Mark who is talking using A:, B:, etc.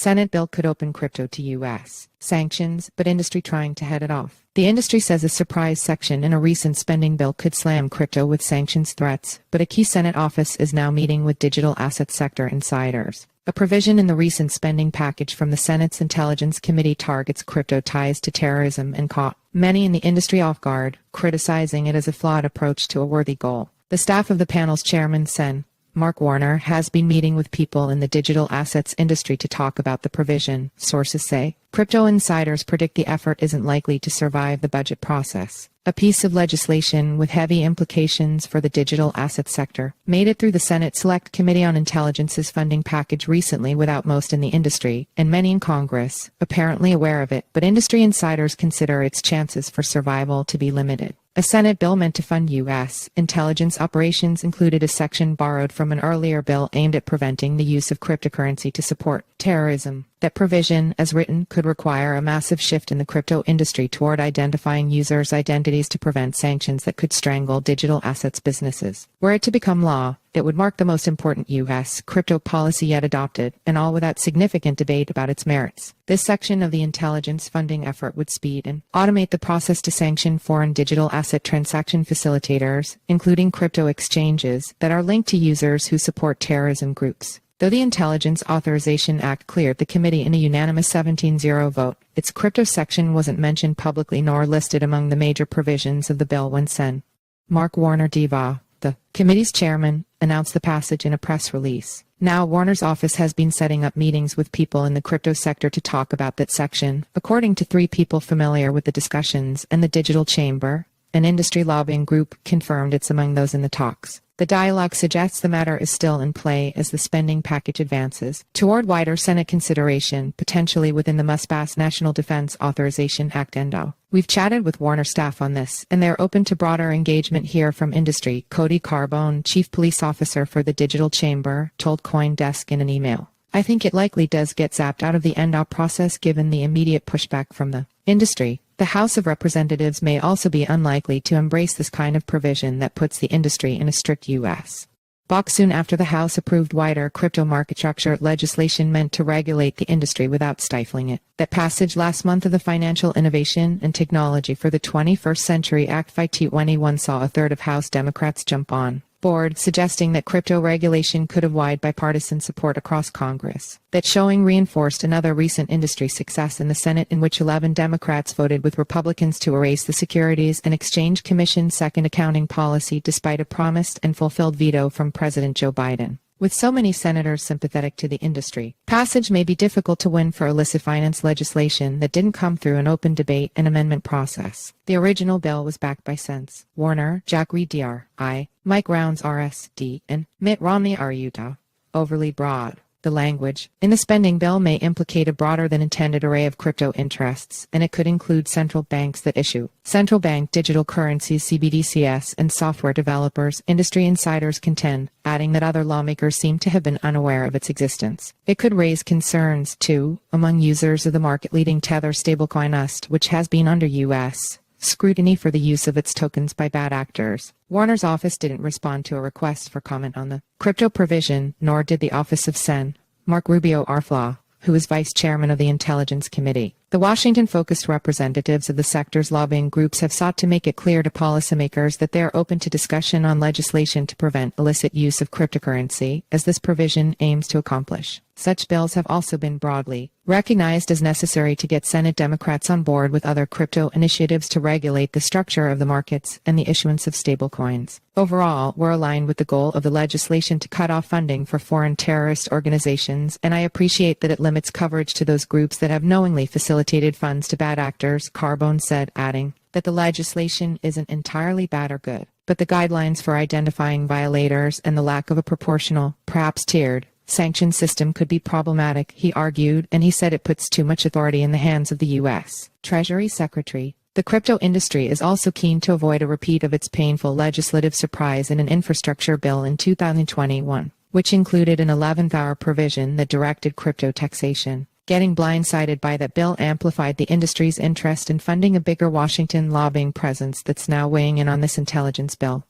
A: Senate bill could open crypto to U.S. sanctions, but industry trying to head it off. The industry says a surprise section in a recent spending bill could slam crypto with sanctions threats, but a key Senate office is now meeting with digital asset sector insiders. A provision in the recent spending package from the Senate's Intelligence Committee targets crypto ties to terrorism and caught many in the industry off guard, criticizing it as a flawed approach to a worthy goal. The staff of the panel's chairman, Sen. Mark Warner, has been meeting with people in the digital assets industry to talk about the provision, sources say. Crypto insiders predict the effort isn't likely to survive the budget process. A piece of legislation with heavy implications for the digital asset sector made it through the Senate Select Committee on Intelligence's funding package recently without most in the industry, and many in Congress, apparently aware of it, but industry insiders consider its chances for survival to be limited. A Senate bill meant to fund U.S. intelligence operations included a section borrowed from an earlier bill aimed at preventing the use of cryptocurrency to support terrorism. That provision, as written, could require a massive shift in the crypto industry toward identifying users' identities to prevent sanctions that could strangle digital assets businesses. Were it to become law, it would mark the most important U.S. crypto policy yet adopted, and all without significant debate about its merits. This section of the intelligence funding effort would speed and automate the process to sanction foreign digital asset transaction facilitators, including crypto exchanges, that are linked to users who support terrorism groups. Though the Intelligence Authorization Act cleared the committee in a unanimous 17-0 vote, its crypto section wasn't mentioned publicly nor listed among the major provisions of the bill when Sen. Mark Warner DeVos, the committee's chairman, announced the passage in a press release. Now, Warner's office has been setting up meetings with people in the crypto sector to talk about that section, according to 3 people familiar with the discussions, and the Digital Chamber, an industry lobbying group, confirmed it's among those in the talks. The dialogue suggests the matter is still in play as the spending package advances toward wider Senate consideration, potentially within the must-pass National Defense Authorization Act endo. We've chatted with Warner staff on this, and they're open to broader engagement here from industry, Cody Carbone, chief police officer for the Digital Chamber, told CoinDesk in an email. I think it likely does get zapped out of the endo process given the immediate pushback from the industry. The House of Representatives may also be unlikely to embrace this kind of provision that puts the industry in a strict U.S. box soon after the House approved wider crypto market structure legislation meant to regulate the industry without stifling it. That passage last month of the Financial Innovation and Technology for the 21st Century Act FY21 saw a third of House Democrats jump on board, suggesting that crypto regulation could have wide bipartisan support across Congress. That showing reinforced another recent industry success in the Senate in which 11 Democrats voted with Republicans to erase the Securities and Exchange Commission's second accounting policy despite a promised and fulfilled veto from President Joe Biden. With so many senators sympathetic to the industry, passage may be difficult to win for illicit finance legislation that didn't come through an open debate and amendment process. The original bill was backed by Sens. Warner, Jack Reed Dr. Mike Rounds RSD, and Mitt Romney Utah. Overly broad. The language in the spending bill may implicate a broader than intended array of crypto interests, and it could include central banks that issue central bank digital currencies CBDCs and software developers, industry insiders contend, adding that other lawmakers seem to have been unaware of its existence. It could raise concerns, too, among users of the market-leading Tether stablecoin UST, which has been under U.S. scrutiny for the use of its tokens by bad actors. Warner's office didn't respond to a request for comment on the crypto provision, nor did the office of Sen. Mark Rubio Arflaw, who is vice chairman of the Intelligence Committee. The Washington-focused representatives of the sector's lobbying groups have sought to make it clear to policymakers that they are open to discussion on legislation to prevent illicit use of cryptocurrency, as this provision aims to accomplish. Such bills have also been broadly recognized as necessary to get Senate Democrats on board with other crypto initiatives to regulate the structure of the markets and the issuance of stablecoins. Overall, we're aligned with the goal of the legislation to cut off funding for foreign terrorist organizations, and I appreciate that it limits coverage to those groups that have knowingly facilitated funds to bad actors, Carbone said, adding that the legislation isn't entirely bad or good, but the guidelines for identifying violators and the lack of a proportional, perhaps tiered, sanction system could be problematic, he argued, and he said it puts too much authority in the hands of the U.S. Treasury Secretary. The crypto industry is also keen to avoid a repeat of its painful legislative surprise in an infrastructure bill in 2021, which included an 11th-hour provision that directed crypto taxation. Getting blindsided by that bill amplified the industry's interest in funding a bigger Washington lobbying presence that's now weighing in on this intelligence bill.